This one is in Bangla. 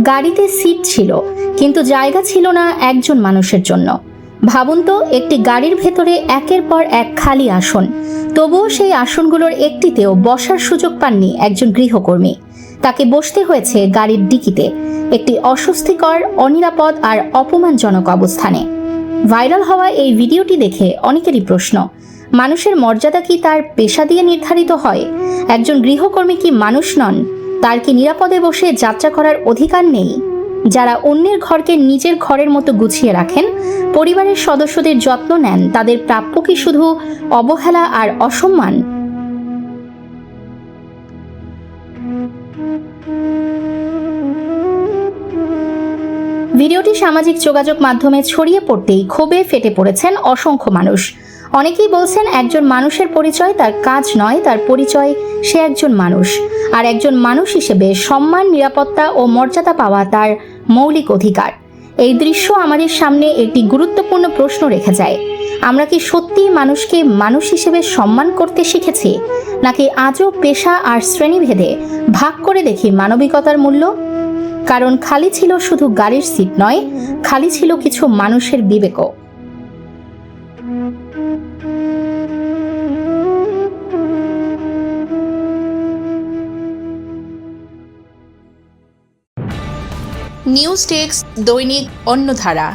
গাড়িতে সিট ছিল, কিন্তু জায়গা ছিল না একজন মানুষের জন্য। ভাবুন তো, একটি গাড়ির ভেতরে একের পর এক খালি আসন, তবুও সেই আসনগুলোর একটিতেও বসার সুযোগ পাননি একজন গৃহকর্মী। তাকে বসতে হয়েছে গাড়ির ডিকিতে, একটি অস্বস্তিকর, অনিরাপদ আর অপমানজনক অবস্থানে। ভাইরাল হওয়া এই ভিডিওটি দেখে অনেকেরই প্রশ্ন, মানুষের মর্যাদা কি তার পেশা দিয়ে নির্ধারিত হয়? একজন গৃহকর্মী কি মানুষ নন? তার কি নিরাপদে বসে যাত্রা করার অধিকার নেই? যারা অন্যের ঘরকে নিজের ঘরের মতো গুছিয়ে রাখেন, পরিবারের সদস্যদের যত্ন নেন, তাদের প্রাপ্য কি শুধু অবহেলা আর অসম্মান? ভিডিওটি সামাজিক যোগাযোগ মাধ্যমে ছড়িয়ে পড়তেই ক্ষোভে ফেটে পড়েছেন অসংখ্য মানুষ। অনেকেই বলছেন, একজন মানুষের পরিচয় তার কাজ নয়, তার পরিচয় সে একজন মানুষ, আর একজন মানুষ হিসেবে সম্মান, নিরাপত্তা ও মর্যাদা পাওয়া তার মৌলিক অধিকার। এই দৃশ্য আমাদের সামনে একটি গুরুত্বপূর্ণ প্রশ্ন রেখে যায়। আমরা কি সত্যিই মানুষকে মানুষ হিসেবে সম্মান করতে শিখেছি, নাকি আজও পেশা আর শ্রেণীভেদে ভাগ করে দেখি মানবিকতার মূল্য? কারণ খালি ছিল শুধু গাড়ির সিট নয়, খালি ছিল কিছু মানুষের বিবেকও। নিউজ ডেস্ক, দৈনিক অন্যধারা।